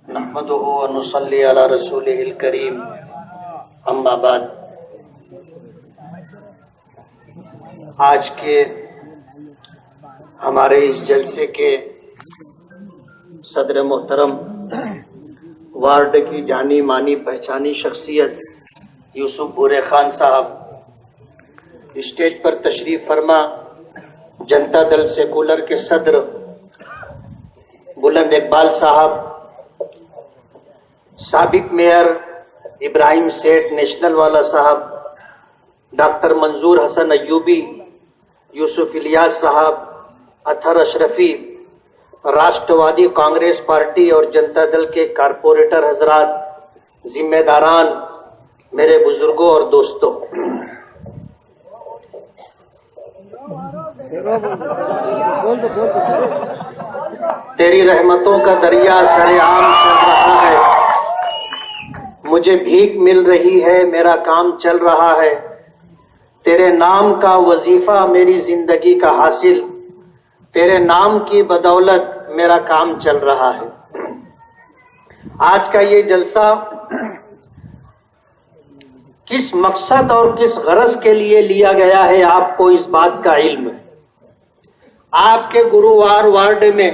نحمده ونصلي على رسوله الكريم اما بعد. آج کے ہمارے اس جلسے کے صدر محترم وارڈ کی جانی مانی پہچانی شخصیت یوسف بورے خان صاحب، اسٹیج پر تشریف فرما جنتا دل سیکولر کے صدر بلند اقبال صاحب، سابق میئر ابراہیم سیٹھ نیشنل والا صاحب، ڈاکٹر منظور حسن ایوبی، یوسف الیاس صاحب، اطہر اشرفی، راشٹروادی کانگریس پارٹی اور جنتا دل کے کارپوریٹر حضرات، ذمہ داران، میرے بزرگوں اور دوستوں، تیری رحمتوں کا دریا سر عام چل رہا ہے، مجھے بھیک مل رہی ہے، میرا کام چل رہا ہے، تیرے نام کا وظیفہ میری زندگی کا حاصل، تیرے نام کی بدولت میرا کام چل رہا ہے. آج کا یہ جلسہ کس مقصد اور کس غرض کے لیے لیا گیا ہے آپ کو اس بات کا علم ہے. آپ کے گرووار وارڈ میں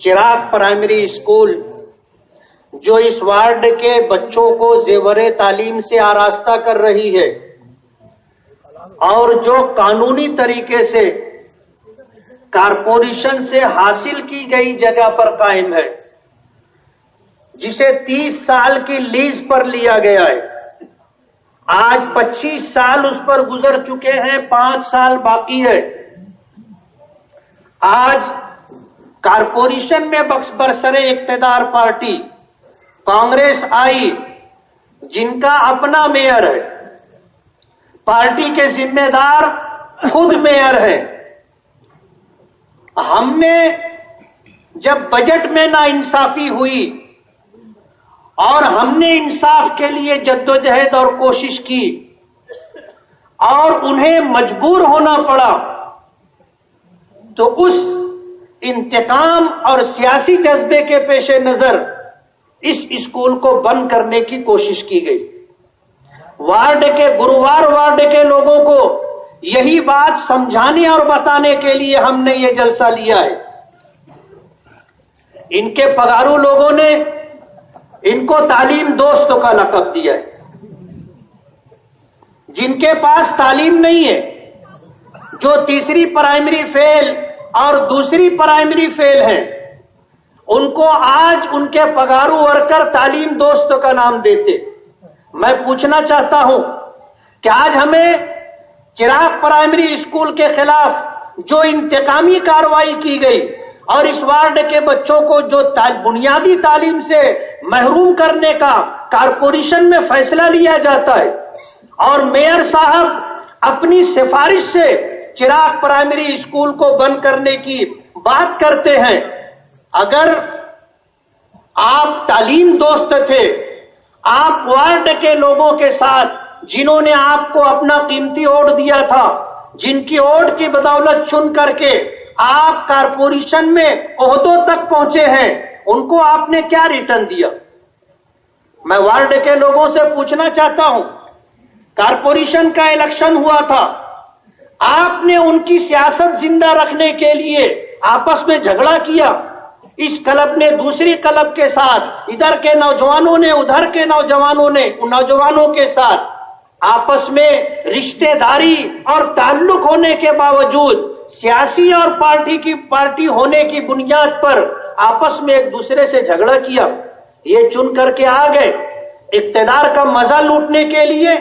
چراغ پرائمری اسکول جو اس وارڈ کے بچوں کو زیور تعلیم سے آراستہ کر رہی ہے اور جو قانونی طریقے سے کارپوریشن سے حاصل کی گئی جگہ پر قائم ہے، جسے 30 سال کی لیز پر لیا گیا ہے، آج 25 سال اس پر گزر چکے ہیں، 5 سال باقی ہے. آج کارپوریشن میں برسر اقتدار پارٹی کانگریس آئی، جن کا اپنا میئر ہے، پارٹی کے ذمہ دار خود میئر ہے. ہم نے جب بجٹ میں ناانصافی ہوئی اور ہم نے انصاف کے لیے جدوجہد اور کوشش کی اور انہیں مجبور ہونا پڑا، تو اس انتقام اور سیاسی جذبے کے پیش نظر اس اسکول کو بند کرنے کی کوشش کی گئی. وارڈ کے گرووار وارڈ کے لوگوں کو یہی بات سمجھانے اور بتانے کے لیے ہم نے یہ جلسہ لیا ہے. ان کے پگارو لوگوں نے ان کو تعلیم دوست کا لقب دیا ہے. جن کے پاس تعلیم نہیں ہے، جو تیسری پرائمری فیل اور دوسری پرائمری فیل ہیں، ان کو آج ان کے پگارو ورکر تعلیم دوست کا نام دیتے. میں پوچھنا چاہتا ہوں کہ آج ہمیں چراغ پرائمری اسکول کے خلاف جو انتقامی کارروائی کی گئی اور اس وارڈ کے بچوں کو جو بنیادی تعلیم سے محروم کرنے کا کارپوریشن میں فیصلہ لیا جاتا ہے اور میئر صاحب اپنی سفارش سے چراغ پرائمری اسکول کو بند کرنے کی بات کرتے ہیں، اگر آپ تعلیم دوست تھے، آپ وارڈ کے لوگوں کے ساتھ جنہوں نے آپ کو اپنا قیمتی ووٹ دیا تھا، جن کی ووٹ کی بدولت چن کر کے آپ کارپوریشن میں عہدوں تک پہنچے ہیں، ان کو آپ نے کیا ریٹرن دیا؟ میں وارڈ کے لوگوں سے پوچھنا چاہتا ہوں، کارپوریشن کا الیکشن ہوا تھا، آپ نے ان کی سیاست زندہ رکھنے کے لیے آپس میں جھگڑا کیا، اس کلب نے دوسری کلب کے ساتھ، ادھر کے نوجوانوں نے ادھر کے نوجوانوں کے ساتھ آپس میں رشتہ داری اور تعلق ہونے کے باوجود سیاسی اور پارٹی ہونے کی بنیاد پر آپس میں ایک دوسرے سے جھگڑا کیا. یہ چن کر کے آ گئے اقتدار کا مزہ لوٹنے کے لیے.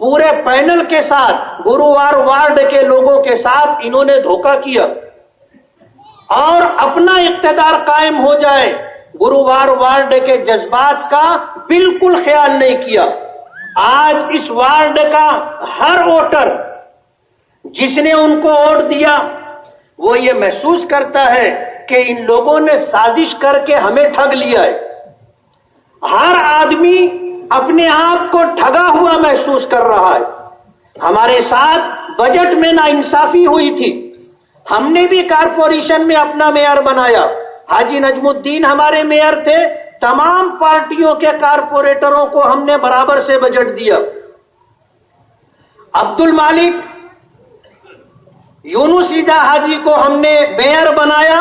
پورے پینل کے ساتھ گرووار وارڈ کے لوگوں کے ساتھ انہوں نے دھوکہ کیا اور اپنا اقتدار قائم ہو جائے، گرووار وارڈ کے جذبات کا بالکل خیال نہیں کیا. آج اس وارڈ کا ہر ووٹر جس نے ان کو ووٹ دیا وہ یہ محسوس کرتا ہے کہ ان لوگوں نے سازش کر کے ہمیں ٹھگ لیا ہے. ہر آدمی اپنے آپ کو ٹھگا ہوا محسوس کر رہا ہے. ہمارے ساتھ بجٹ میں ناانصافی ہوئی تھی، ہم نے بھی کارپوریشن میں اپنا میئر بنایا، حاجی نجمالدین ہمارے میئر تھے، تمام پارٹیوں کے کارپوریٹروں کو ہم نے برابر سے بجٹ دیا۔ عبد المالک یونس ایدا حاجی کو ہم نے میئر بنایا،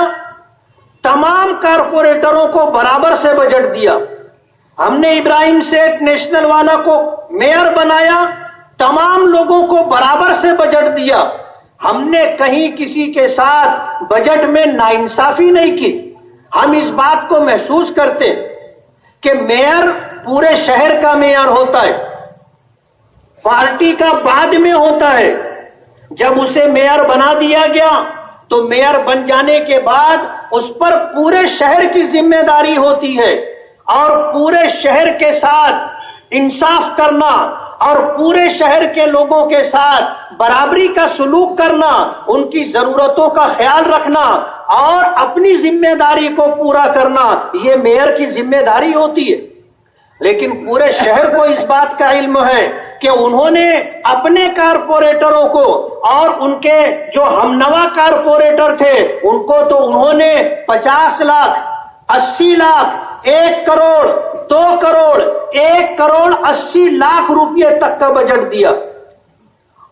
تمام کارپوریٹروں کو برابر سے بجٹ دیا۔ ہم نے ابراہیم سیٹھ نیشنل والا کو میئر بنایا، تمام لوگوں کو برابر سے بجٹ دیا۔ ہم نے کہیں کسی کے ساتھ بجٹ میں ناانصافی نہیں کی۔ ہم اس بات کو محسوس کرتے کہ میئر پورے شہر کا میئر ہوتا ہے، پارٹی کا بعد میں ہوتا ہے۔ جب اسے میئر بنا دیا گیا تو میئر بن جانے کے بعد اس پر پورے شہر کی ذمہ داری ہوتی ہے، اور پورے شہر کے ساتھ انصاف کرنا اور پورے شہر کے لوگوں کے ساتھ برابری کا سلوک کرنا، ان کی ضرورتوں کا خیال رکھنا اور اپنی ذمہ داری کو پورا کرنا، یہ میئر کی ذمہ داری ہوتی ہے۔ لیکن پورے شہر کو اس بات کا علم ہے کہ انہوں نے اپنے کارپوریٹروں کو اور ان کے جو ہمنوا کارپوریٹر تھے ان کو تو انہوں نے 50 لاکھ، 80 لاکھ، 1 کروڑ، 2 کروڑ، 1 کروڑ 80 لاکھ روپے تک کا بجٹ دیا،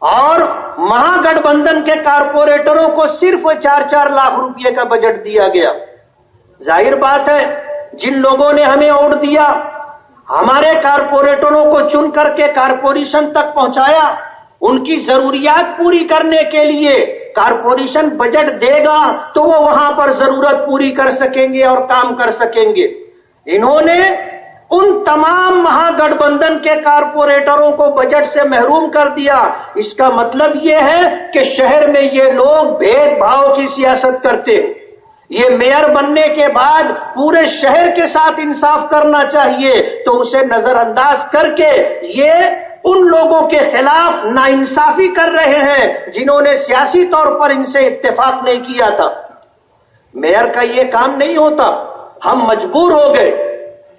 اور مہا گٹھ بندھن کے کارپوریٹروں کو صرف 4 لاکھ روپے کا بجٹ دیا گیا۔ ظاہر بات ہے جن لوگوں نے ہمیں ووٹ دیا، ہمارے کارپوریٹروں کو چن کر کے کارپوریشن تک پہنچایا، ان کی ضروریات پوری کرنے کے لیے کارپوریشن بجٹ دے گا تو وہ وہاں پر ضرورت پوری کر سکیں گے اور کام کر سکیں گے۔ انہوں نے ان تمام مہا گٹھ بندھن کے کارپوریٹروں کو بجٹ سے محروم کر دیا۔ اس کا مطلب یہ ہے کہ شہر میں یہ لوگ بھید بھاؤ کی سیاست کرتے ہیں۔ یہ میئر بننے کے بعد پورے شہر کے ساتھ انصاف کرنا چاہیے، تو اسے نظر انداز کر کے یہ ان لوگوں کے خلاف ناانصافی کر رہے ہیں جنہوں نے سیاسی طور پر ان سے اتفاق نہیں کیا تھا۔ میئر کا یہ کام نہیں ہوتا، ہم مجبور ہو گئے،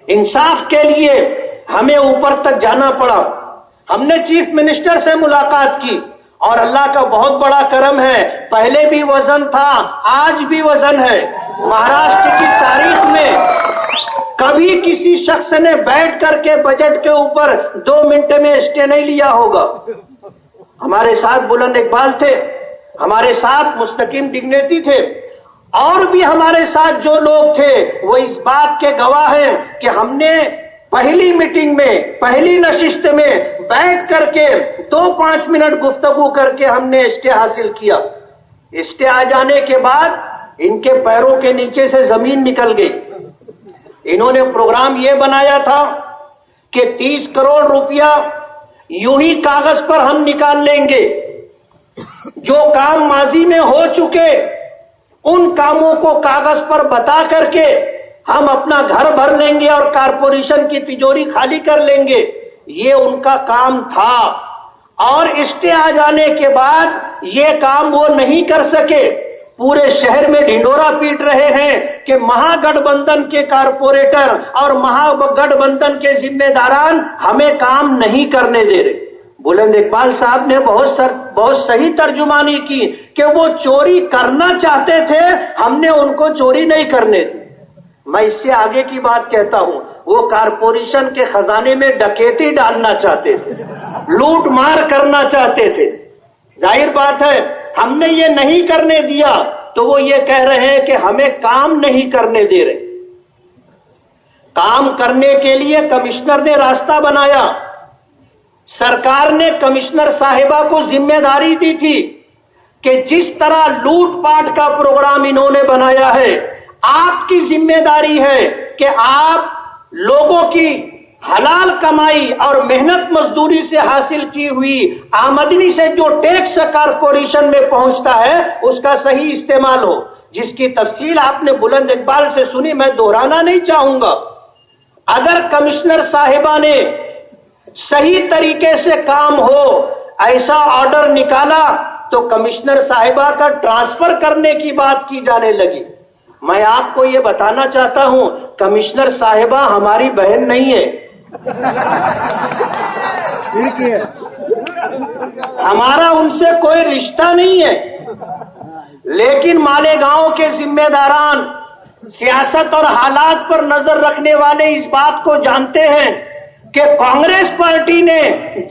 انصاف کے لیے ہمیں اوپر تک جانا پڑا۔ ہم نے چیف منسٹر سے ملاقات کی، اور اللہ کا بہت بڑا کرم ہے، پہلے بھی وزن تھا، آج بھی وزن ہے۔ مہاراشٹر کی تاریخ میں کبھی کسی شخص نے بیٹھ کر کے بجٹ کے اوپر 2 منٹ میں اسٹے نہیں لیا ہوگا۔ ہمارے ساتھ بلند اقبال تھے، ہمارے ساتھ مستقیم ڈگنیٹی تھے، اور بھی ہمارے ساتھ جو لوگ تھے وہ اس بات کے گواہ ہیں کہ ہم نے پہلی میٹنگ میں، پہلی نشست میں بیٹھ کر کے 2-5 منٹ گفتگو کر کے ہم نے اسٹے حاصل کیا۔ اسٹے آ جانے کے بعد ان کے پیروں کے نیچے سے زمین نکل گئی۔ انہوں نے پروگرام یہ بنایا تھا کہ 30 کروڑ روپیہ یوں ہی کاغذ پر ہم نکال لیں گے، جو کام ماضی میں ہو چکے ان کاموں کو کاغذ پر بتا کر کے ہم اپنا گھر بھر لیں گے اور کارپوریشن کی تجوری خالی کر لیں گے۔ یہ ان کا کام تھا، اور اسٹے آ جانے کے بعد یہ کام وہ نہیں کر سکے۔ پورے شہر میں ڈھنڈورا پیٹ رہے ہیں کہ مہا گٹھ بندھن کے کارپوریٹر اور مہا گٹھ بندھن کے ذمہ داران ہمیں کام نہیں کرنے دے رہے۔ بلند اقبال صاحب نے بہت صحیح ترجمانی کی کہ وہ چوری کرنا چاہتے تھے، ہم نے ان کو چوری نہیں کرنے دی۔ میں اس سے آگے کی بات کہتا ہوں، وہ کارپوریشن کے خزانے میں ڈکیتی ڈالنا چاہتے تھے، لوٹ مار کرنا چاہتے تھے۔ ظاہر بات ہے ہم نے یہ نہیں کرنے دیا تو وہ یہ کہہ رہے ہیں کہ ہمیں کام نہیں کرنے دے رہے۔ کام کرنے کے لیے کمشنر نے راستہ بنایا، سرکار نے کمشنر صاحبہ کو ذمہ داری دی تھی کہ جس طرح لوٹ پاٹ کا پروگرام انہوں نے بنایا ہے، آپ کی ذمہ داری ہے کہ آپ لوگوں کی حلال کمائی اور محنت مزدوری سے حاصل کی ہوئی آمدنی سے جو ٹیکس کارپوریشن میں پہنچتا ہے اس کا صحیح استعمال ہو، جس کی تفصیل آپ نے بلند اقبال سے سنی، میں دہرانا نہیں چاہوں گا۔ اگر کمشنر صاحبہ نے صحیح طریقے سے کام ہو ایسا آرڈر نکالا تو کمشنر صاحبہ کا ٹرانسفر کرنے کی بات کی جانے لگی۔ میں آپ کو یہ بتانا چاہتا ہوں کمشنر صاحبہ ہماری بہن نہیں ہے، ہمارا ان سے کوئی رشتہ نہیں ہے، لیکن مالیگاؤں کے ذمہ داران सियासत और हालात पर नजर रखने वाले इस बात को जानते हैं कि कांग्रेस पार्टी ने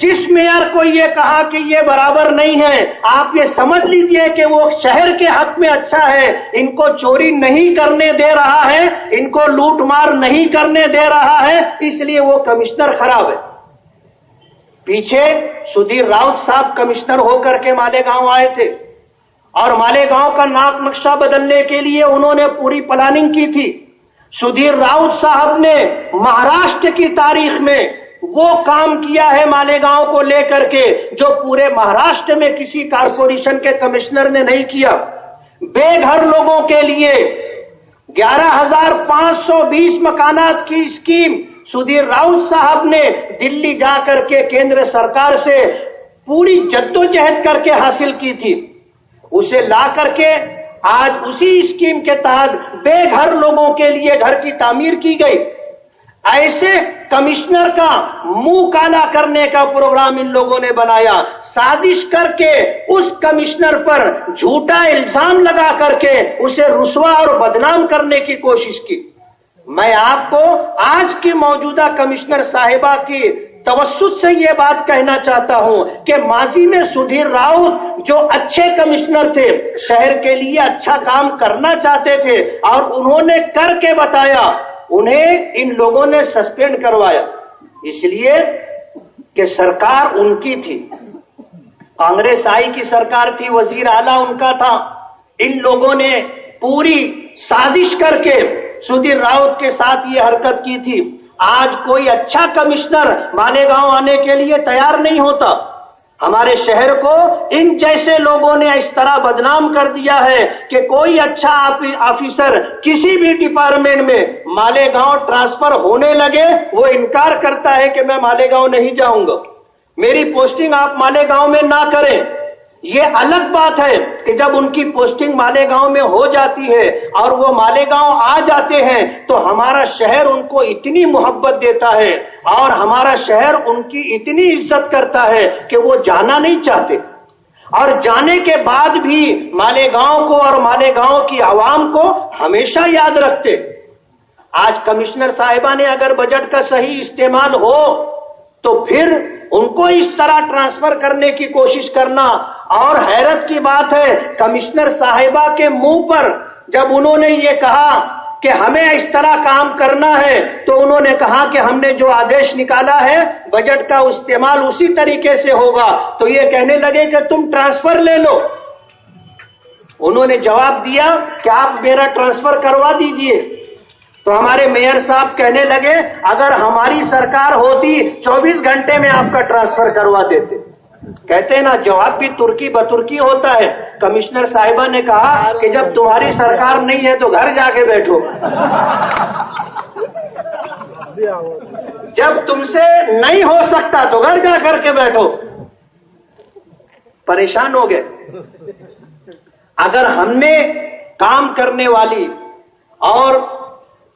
जिस मेयर को ये कहा कि ये बराबर नहीं है, आप ये समझ लीजिए कि वो शहर के हक में अच्छा है, इनको चोरी नहीं करने दे रहा है, इनको लूटमार नहीं करने दे रहा है, इसलिए वो कमिश्नर खराब है। पीछे सुधीर राउत साहब कमिश्नर होकर के मालेगांव आए थे और मालेगांव का नाक नक्शा बदलने के लिए उन्होंने पूरी प्लानिंग की थी। सुधीर राउत साहब ने महाराष्ट्र की तारीख में वो काम किया है मालेगांव को लेकर के जो पूरे महाराष्ट्र में किसी कारपोरेशन के कमिश्नर ने नहीं किया। बेघर लोगों के लिए 11,520 मकानात की स्कीम सुधीर राउत साहब ने दिल्ली जाकर के केंद्र सरकार से पूरी जद्दोजहद करके हासिल की थी। उसे ला करके आज उसी स्कीम के तहत बेघर लोगों के लिए घर की तामीर की गई। ऐसे कमिश्नर का मुंह काला करने का प्रोग्राम इन लोगों ने बनाया, साजिश करके उस कमिश्नर पर झूठा इल्जाम लगा करके उसे रुस्वा और बदनाम करने की कोशिश की। मैं आपको आज की मौजूदा कमिश्नर साहिबा की तवस्सुत से ये बात कहना चाहता हूं कि माजी में सुधीर राउत जो अच्छे कमिश्नर थे, शहर के लिए अच्छा काम करना चाहते थे और उन्होंने करके बताया, उन्हें इन लोगों ने सस्पेंड करवाया इसलिए कि सरकार उनकी थी, कांग्रेस आई की सरकार थी, वजीर आला उनका था। इन लोगों ने पूरी साजिश करके सुधीर राउत के साथ ये हरकत की थी। आज कोई अच्छा कमिश्नर मालेगांव आने के लिए तैयार नहीं होता। हमारे शहर को इन जैसे लोगों ने इस तरह बदनाम कर दिया है कि कोई अच्छा ऑफिसर किसी भी डिपार्टमेंट में मालेगांव ट्रांसफर होने लगे वो इनकार करता है कि मैं मालेगांव नहीं जाऊंगा, मेरी पोस्टिंग आप मालेगांव में ना करें। ये अलग बात है कि जब उनकी पोस्टिंग मालेगांव में हो जाती है और वो मालेगांव आ जाते हैं तो हमारा शहर उनको इतनी मोहब्बत देता है और हमारा शहर उनकी इतनी इज्जत करता है कि वो जाना नहीं चाहते और जाने के बाद भी मालेगांव को और मालेगांव की आवाम को हमेशा याद रखते। आज कमिश्नर साहिबा ने अगर बजट का सही इस्तेमाल हो तो फिर उनको इस तरह ट्रांसफर करने की कोशिश करना, और हैरत की बात है कमिश्नर साहिबा के मुंह पर जब उन्होंने ये कहा कि हमें इस तरह काम करना है तो उन्होंने कहा कि हमने जो आदेश निकाला है बजट का इस्तेमाल उसी तरीके से होगा, तो ये कहने लगे कि तुम ट्रांसफर ले लो। उन्होंने जवाब दिया कि आप मेरा ट्रांसफर करवा दीजिए, तो हमारे मेयर साहब कहने लगे अगर हमारी सरकार होती 24 घंटे में आपका ट्रांसफर करवा देते। कहते हैं ना जवाब भी तुर्की बतुर्की होता है। कमिश्नर साहिबा ने कहा कि जब तुम्हारी सरकार नहीं है तो घर जाके बैठो, जब तुमसे नहीं हो सकता तो घर जाकर के बैठो। परेशान हो गए। अगर हमने काम करने वाली और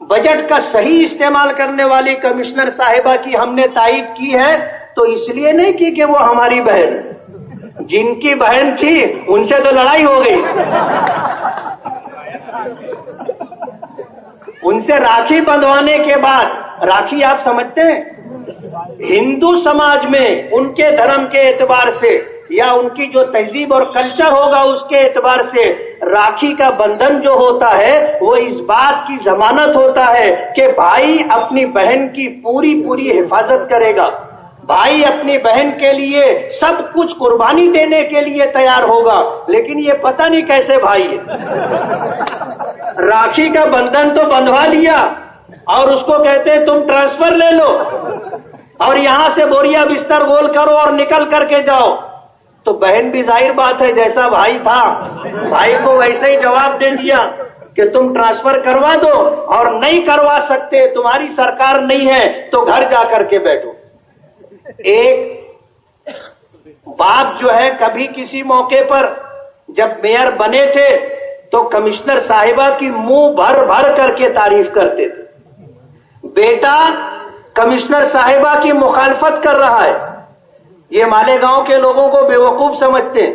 बजट का सही इस्तेमाल करने वाली कमिश्नर साहिबा की हमने तारीफ की है तो इसलिए नहीं की कि वो हमारी बहन, जिनकी बहन थी उनसे तो लड़ाई हो गई, उनसे राखी बंधवाने के बाद, राखी आप समझते हैं हिंदू समाज में उनके धर्म के एतबार से या उनकी जो तहजीब और कल्चर होगा उसके एतबार से राखी का बंधन जो होता है वो इस बात की जमानत होता है कि भाई अपनी बहन की पूरी पूरी हिफाजत करेगा, भाई अपनी बहन के लिए सब कुछ कुर्बानी देने के लिए तैयार होगा। लेकिन ये पता नहीं कैसे भाई है, राखी का बंधन तो बंधवा लिया और उसको कहते हैं तुम ट्रांसफर ले लो और यहां से बोरिया बिस्तर गोल करो और निकल करके जाओ। तो बहन भी जाहिर बात है जैसा भाई था भाई को वैसे ही जवाब दे दिया कि तुम ट्रांसफर करवा दो और नहीं करवा सकते, तुम्हारी सरकार नहीं है तो घर जाकर के बैठो। एक बाप जो है कभी किसी मौके पर जब मेयर बने थे तो कमिश्नर साहिबा की मुंह भर भर करके तारीफ करते थे। बेटा कमिश्नर साहिबा की मुखालफत कर रहा है, ये मालेगांव के लोगों को बेवकूफ समझते हैं,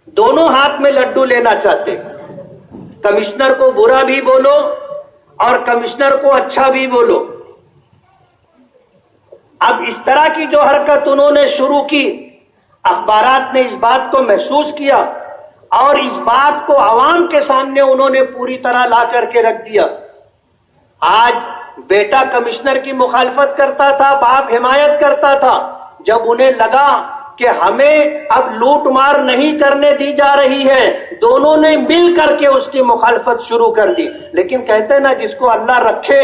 दोनों हाथ में लड्डू लेना चाहते हैं। कमिश्नर को बुरा भी बोलो और कमिश्नर को अच्छा भी बोलो। अब इस तरह की जो हरकत उन्होंने शुरू की, अखबारात ने इस बात को महसूस किया और इस बात को आवाम के सामने उन्होंने पूरी तरह ला करके रख दिया। आज बेटा कमिश्नर की मुखालफत करता था, बाप हिमायत करता था। जब उन्हें लगा कि हमें अब लूट मार नहीं करने दी जा रही है, दोनों ने मिल करके उसकी मुखालफत शुरू कर दी। लेकिन कहते ना, जिसको अल्लाह रखे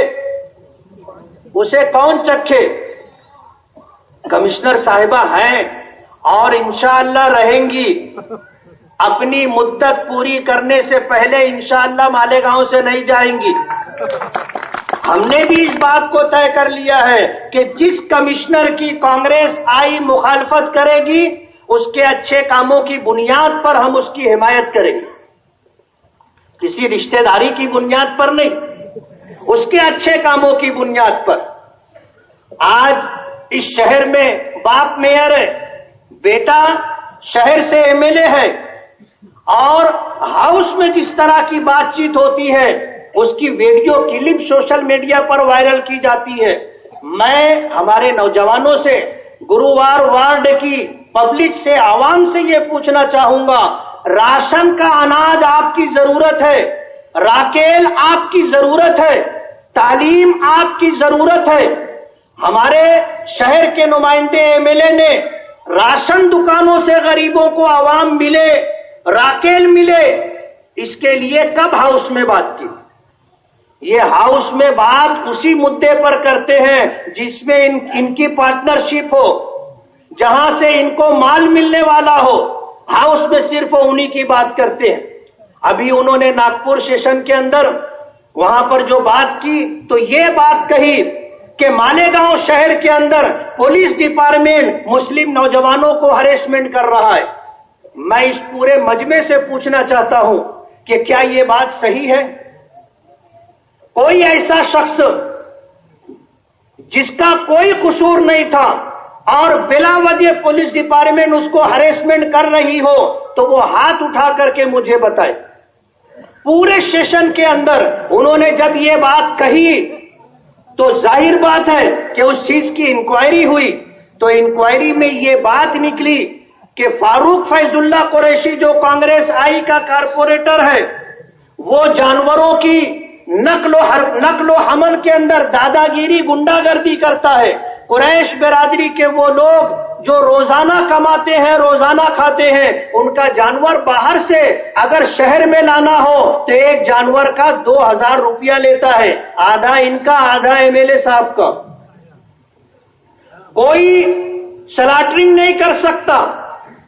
उसे कौन चखे। कमिश्नर साहिबा हैं और इंशाअल्लाह रहेंगी। अपनी मुद्दत पूरी करने से पहले इंशाअल्लाह मालेगांव से नहीं जाएंगी। हमने भी इस बात को तय कर लिया है कि जिस कमिश्नर की कांग्रेस आई मुखालफत करेगी, उसके अच्छे कामों की बुनियाद पर हम उसकी हिमायत करेंगे, किसी रिश्तेदारी की बुनियाद पर नहीं, उसके अच्छे कामों की बुनियाद पर। आज इस शहर में बाप मेयर है, बेटा शहर से एमएलए है, और हाउस में जिस तरह की बातचीत होती है उसकी वीडियो क्लिप सोशल मीडिया पर वायरल की जाती है। मैं हमारे नौजवानों से, गुरुवार वार्ड की पब्लिक से, आवाम से ये पूछना चाहूंगा, राशन का अनाज आपकी जरूरत है, राकेल आपकी जरूरत है, तालीम आपकी जरूरत है। हमारे शहर के नुमाइंदे एमएलए ने राशन दुकानों से गरीबों को आवाम मिले, राकेल मिले, इसके लिए कब हाउस में बात की? ये हाउस में बात उसी मुद्दे पर करते हैं जिसमें इनकी पार्टनरशिप हो, जहां से इनको माल मिलने वाला हो। हाउस में सिर्फ उन्हीं की बात करते हैं। अभी उन्होंने नागपुर सेशन के अंदर वहां पर जो बात की, तो ये बात कही कि मालेगांव शहर के अंदर पुलिस डिपार्टमेंट मुस्लिम नौजवानों को हरेसमेंट कर रहा है। मैं इस पूरे मजमे से पूछना चाहता हूं कि क्या ये बात सही है? कोई ऐसा शख्स जिसका कोई कसूर नहीं था और बिला वजह पुलिस डिपार्टमेंट उसको हरेसमेंट कर रही हो, तो वो हाथ उठा करके मुझे बताए। पूरे सेशन के अंदर उन्होंने जब ये बात कही तो जाहिर बात है कि उस चीज की इंक्वायरी हुई, तो इंक्वायरी में ये बात निकली कि फारूक फैजुल्ला कुरैशी जो कांग्रेस आई का कारपोरेटर है, वो जानवरों की नक्लो हमल के अंदर दादागिरी, गुंडागर्दी करता है। कुरैश बिरादरी के वो लोग जो रोजाना कमाते हैं, रोजाना खाते हैं, उनका जानवर बाहर से अगर शहर में लाना हो तो एक जानवर का 2000 रुपया लेता है, आधा इनका आधा एमएलए साहब का। कोई स्लॉटरिंग नहीं कर सकता।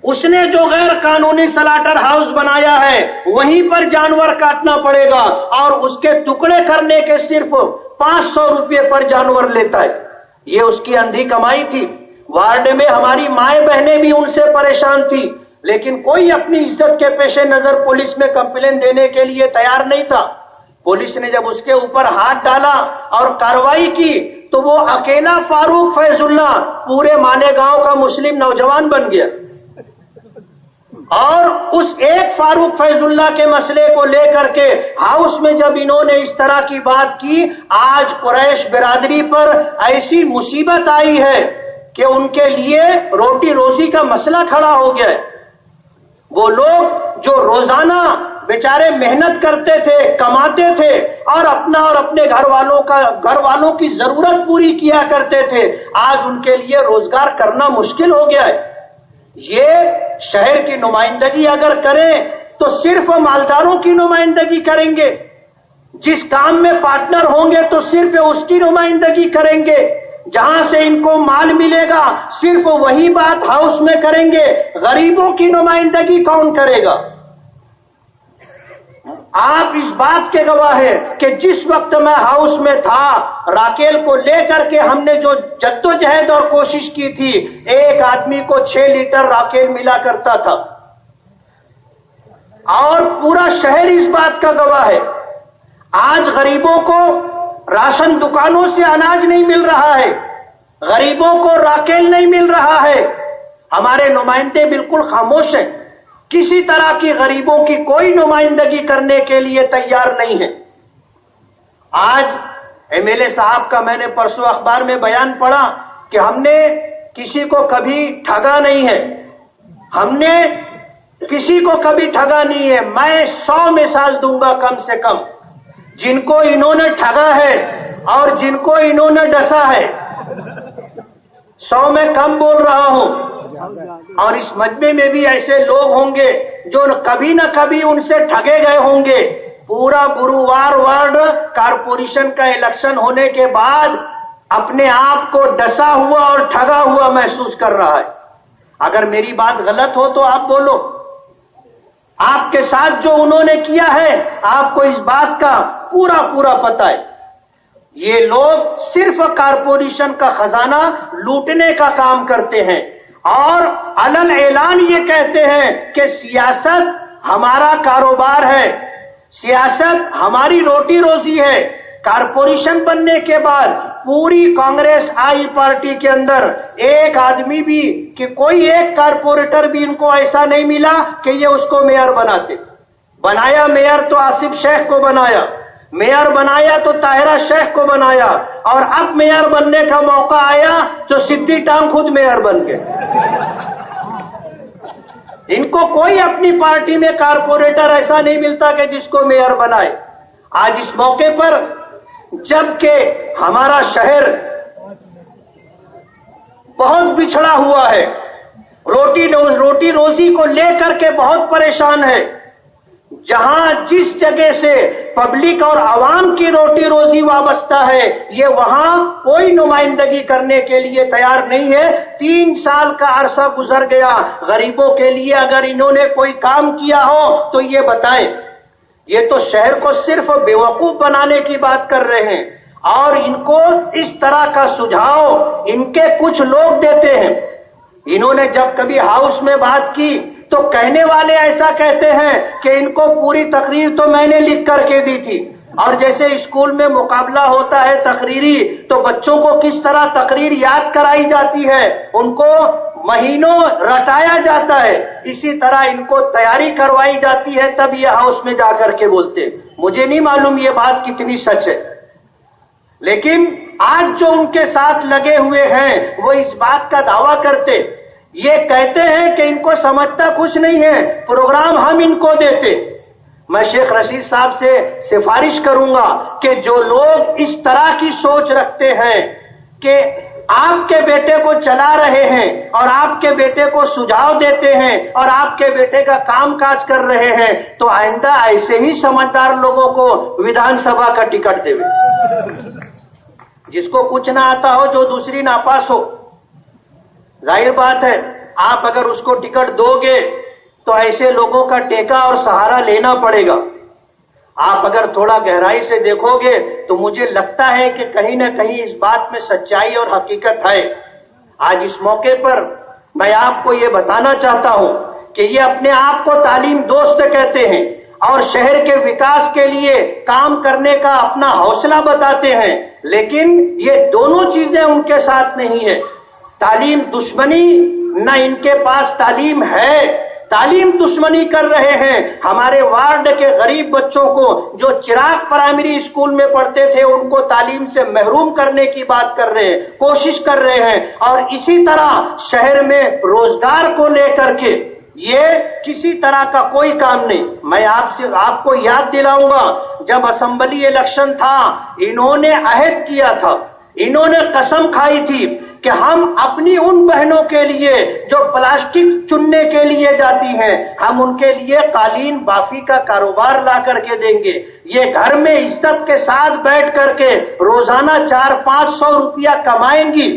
उसने जो गैर कानूनी स्लॉटर हाउस बनाया है वहीं पर जानवर काटना पड़ेगा और उसके टुकड़े करने के सिर्फ 500 रुपये पर जानवर लेता है। ये उसकी अंधी कमाई थी। वार्ड में हमारी माए बहनें भी उनसे परेशान थी, लेकिन कोई अपनी इज्जत के पेशे नजर पुलिस में कंप्लेन देने के लिए तैयार नहीं था। पुलिस ने जब उसके ऊपर हाथ डाला और कार्रवाई की तो वो अकेला फारूक फैजुल्ला पूरे मालेगांव का मुस्लिम नौजवान बन गया। और उस एक फारूक फैजुल्ला के मसले को लेकर के हाउस में जब इन्होंने इस तरह की बात की, आज कुरैश बिरादरी पर ऐसी मुसीबत आई है कि उनके लिए रोटी रोजी का मसला खड़ा हो गया है। वो लोग जो रोजाना बेचारे मेहनत करते थे, कमाते थे और अपना और अपने घर वालों की जरूरत पूरी किया करते थे, आज उनके लिए रोजगार करना मुश्किल हो गया है। ये शहर की नुमाइंदगी अगर करें तो सिर्फ मालदारों की नुमाइंदगी करेंगे, जिस काम में पार्टनर होंगे तो सिर्फ उसकी नुमाइंदगी करेंगे, जहां से इनको माल मिलेगा सिर्फ वही बात हाउस में करेंगे। गरीबों की नुमाइंदगी कौन करेगा? आप इस बात के गवाह हैं कि जिस वक्त मैं हाउस में था, राकेल को लेकर के हमने जो जद्दोजहद और कोशिश की थी, एक आदमी को 6 लीटर राकेल मिला करता था और पूरा शहर इस बात का गवाह है। आज गरीबों को राशन दुकानों से अनाज नहीं मिल रहा है, गरीबों को राकेल नहीं मिल रहा है। हमारे नुमाइंदे बिल्कुल खामोश हैं। किसी तरह की गरीबों की कोई नुमाइंदगी करने के लिए तैयार नहीं है। आज एमएलए साहब का मैंने परसों अखबार में बयान पढ़ा कि हमने किसी को कभी ठगा नहीं है, हमने किसी को कभी ठगा नहीं है। मैं 100 मिसाल दूंगा कम से कम, जिनको इन्होंने ठगा है और जिनको इन्होंने डसा है। 100 में कम बोल रहा हूं। और इस मजमे में भी ऐसे लोग होंगे जो कभी न कभी उनसे ठगे गए होंगे। पूरा गुरुवार वार्ड कारपोरेशन का इलेक्शन होने के बाद अपने आप को डसा हुआ और ठगा हुआ महसूस कर रहा है। अगर मेरी बात गलत हो तो आप बोलो। आपके साथ जो उन्होंने किया है आपको इस बात का पूरा पूरा पता है। ये लोग सिर्फ कारपोरेशन का खजाना लूटने का काम करते हैं और अलल ऐलान ये कहते हैं कि सियासत हमारा कारोबार है, सियासत हमारी रोटी रोजी है। कारपोरेशन बनने के बाद पूरी कांग्रेस आई पार्टी के अंदर एक आदमी भी कि कोई एक कारपोरेटर भी इनको ऐसा नहीं मिला कि ये उसको मेयर बनाते। बनाया मेयर तो आसिफ शेख को बनाया, मेयर बनाया तो ताहिरा शेख को बनाया, और अब मेयर बनने का मौका आया तो सिद्दी टांग खुद मेयर बन गए। इनको कोई अपनी पार्टी में कारपोरेटर ऐसा नहीं मिलता कि जिसको मेयर बनाए। आज इस मौके पर जबकि हमारा शहर बहुत बिछड़ा हुआ है, रोटी रोजी को लेकर के बहुत परेशान है, जहां जिस जगह से पब्लिक और आवाम की रोटी रोजी वाबस्ता है, ये वहां कोई नुमाइंदगी करने के लिए तैयार नहीं है। 3 साल का अरसा गुजर गया, गरीबों के लिए अगर इन्होंने कोई काम किया हो तो ये बताएं। ये तो शहर को सिर्फ बेवकूफ बनाने की बात कर रहे हैं और इनको इस तरह का सुझाव इनके कुछ लोग देते हैं। इन्होंने जब कभी हाउस में बात की तो कहने वाले ऐसा कहते हैं कि इनको पूरी तकरीर तो मैंने लिख करके दी थी, और जैसे स्कूल में मुकाबला होता है तकरीरी तो बच्चों को किस तरह तकरीर याद कराई जाती है, उनको महीनों रटाया जाता है, इसी तरह इनको तैयारी करवाई जाती है, तब ये हाउस में जाकर के बोलते। मुझे नहीं मालूम ये बात कितनी सच है, लेकिन आज जो उनके साथ लगे हुए हैं वो इस बात का दावा करते, ये कहते हैं कि इनको समझता कुछ नहीं है, प्रोग्राम हम इनको देते। मैं शेख रशीद साहब से सिफारिश करूंगा कि जो लोग इस तरह की सोच रखते हैं कि आपके बेटे को चला रहे हैं और आपके बेटे को सुझाव देते हैं और आपके बेटे का काम काज कर रहे हैं, तो आइंदा ऐसे ही समझदार लोगों को विधानसभा का टिकट देवे। जिसको कुछ ना आता हो, जो दूसरी नापास हो, जाहिर बात है आप अगर उसको टिकट दोगे तो ऐसे लोगों का टेका और सहारा लेना पड़ेगा। आप अगर थोड़ा गहराई से देखोगे तो मुझे लगता है कि कहीं न कहीं इस बात में सच्चाई और हकीकत है। आज इस मौके पर मैं आपको ये बताना चाहता हूं कि ये अपने आप को तालीम दोस्त कहते हैं और शहर के विकास के लिए काम करने का अपना हौसला बताते हैं, लेकिन ये दोनों चीजें उनके साथ नहीं है। तालीम दुश्मनी न इनके पास तालीम है, तालीम दुश्मनी कर रहे हैं। हमारे वार्ड के गरीब बच्चों को जो चिराग प्राइमरी स्कूल में पढ़ते थे उनको तालीम से महरूम करने की बात कर रहे हैं, कोशिश कर रहे हैं। और इसी तरह शहर में रोजगार को लेकर के ये किसी तरह का कोई काम नहीं। मैं आपको याद दिलाऊंगा, जब असेंबली इलेक्शन था इन्होंने अहद किया था, इन्होंने कसम खाई थी कि हम अपनी उन बहनों के लिए जो प्लास्टिक चुनने के लिए जाती हैं, हम उनके लिए कालीन बाफी का कारोबार ला करके देंगे। ये घर में इज्जत के साथ बैठ करके रोजाना 400-500 रुपया कमाएंगी।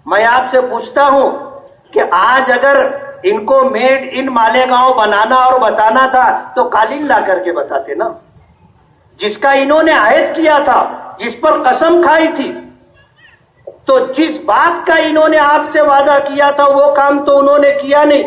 मैं आपसे पूछता हूं कि आज अगर इनको मेड इन मालेगांव बनाना और बताना था तो कालीन ला करके बताते ना, जिसका इन्होंने अहद किया था, जिस पर कसम खाई थी। तो जिस बात का इन्होंने आपसे वादा किया था वो काम तो उन्होंने किया नहीं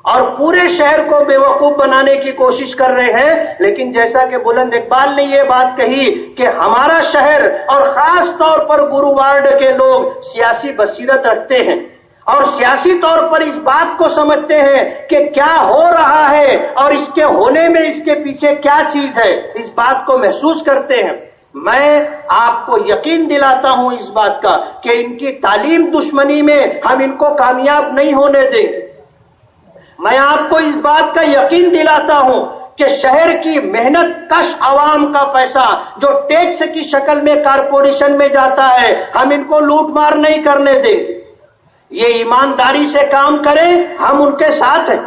और पूरे शहर को बेवकूफ बनाने की कोशिश कर रहे हैं। लेकिन जैसा कि बुलंद इकबाल ने ये बात कही कि हमारा शहर और खास तौर पर गुरु वार्ड के लोग सियासी बसीरत रखते हैं اور سیاسی طور پر اس بات کو سمجھتے ہیں کہ کیا ہو رہا ہے اور اس کے ہونے میں اس کے پیچھے کیا چیز ہے، اس بات کو محسوس کرتے ہیں۔ میں آپ کو یقین دلاتا ہوں اس بات کا کہ ان کی تعلیم دشمنی میں ہم ان کو کامیاب نہیں ہونے دیں گے۔ میں آپ کو اس بات کا یقین دلاتا ہوں کہ شہر کی محنت کش عوام کا پیسہ جو ٹیکس کی شکل میں کارپوریشن میں جاتا ہے، ہم ان کو لوٹ مار نہیں کرنے دیں گے۔ یہ ایمانداری سے کام کریں، ہم ان کے ساتھ ہیں۔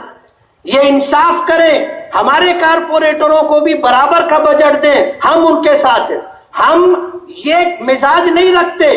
یہ انصاف کریں، ہمارے کارپوریٹروں کو بھی برابر کا بجٹ دیں، ہم ان کے ساتھ ہیں۔ ہم یہ مزاج نہیں رکھتے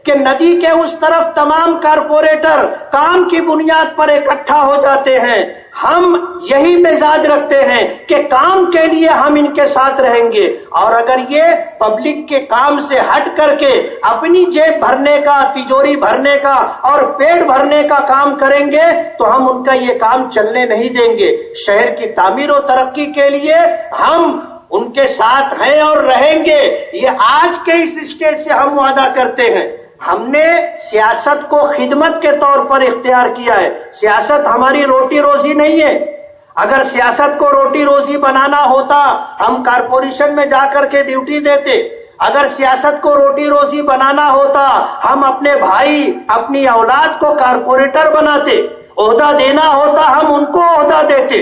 کہ ندی کے اس طرف تمام کارپوریٹر کام کی بنیاد پر اکٹھا ہو جاتے ہیں۔ ہم یہی مزاج رکھتے ہیں کہ کام کے لیے ہم ان کے ساتھ رہیں گے، اور اگر یہ پبلک کے کام سے ہٹ کر کے اپنی جیب بھرنے کا، تجوری بھرنے کا اور پیٹ بھرنے کا کام کریں گے تو ہم ان کا یہ کام چلنے نہیں دیں گے۔ شہر کی تعمیر و ترقی کے لیے ہم ان کے ساتھ ہیں اور رہیں گے، یہ آج کے اس اسٹیج سے ہم وعدہ کرتے ہیں۔ ہم نے سیاست کو خدمت کے طور پر اختیار کیا ہے، سیاست ہماری روٹی روزی نہیں ہے۔ اگر سیاست کو روٹی روزی بنانا ہوتا ہم کارپوریشن میں جا کر کے ڈیوٹی دیتے، اگر سیاست کو روٹی روزی بنانا ہوتا ہم اپنے بھائی، اپنی اولاد کو کارپوریٹر بناتے، عہدہ دینا ہوتا ہم ان کو عہدہ دیتے۔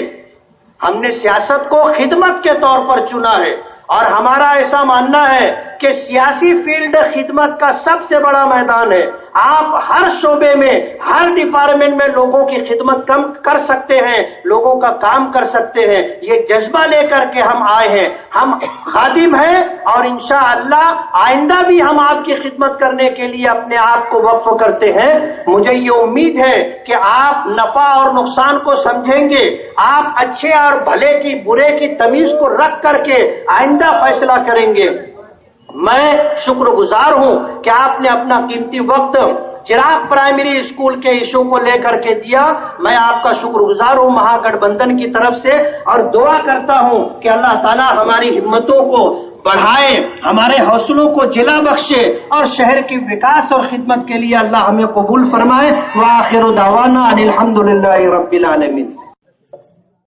ہم نے سیاست کو خدمت کے طور پر چنا ہے، اور ہمارا ایسا ماننا ہے کہ سیاسی فیلڈ خدمت کا سب سے بڑا میدان ہے۔ آپ ہر شعبے میں، ہر ڈپارٹمنٹ میں لوگوں کی خدمت کر سکتے ہیں، لوگوں کا کام کر سکتے ہیں۔ یہ جذبہ لے کر کے ہم آئے ہیں، ہم خادم ہیں، اور انشاءاللہ آئندہ بھی ہم آپ کی خدمت کرنے کے لیے اپنے آپ کو وقف کرتے ہیں۔ مجھے یہ امید ہے کہ آپ نفع اور نقصان کو سمجھیں گے، آپ اچھے اور بھلے کی، برے کی تمیز کو رکھ کر کے آئندہ فیصلہ کریں گے۔ میں شکر گزار ہوں کہ آپ نے اپنا قیمتی وقت چراغ پرائمری اسکول کے ایشو کو لے کر کے دیا۔ میں آپ کا شکر گزار ہوں مہا گٹھ بندھن کی طرف سے، اور دعا کرتا ہوں کہ اللہ تعالیٰ ہماری ہمتوں کو بڑھائے، ہمارے حوصلوں کو جلا بخشے، اور شہر کی وکاس اور خدمت کے لیے اللہ ہمیں قبول فرمائے۔ وآخر دعوانا ان الحمد للہ رب العالمین۔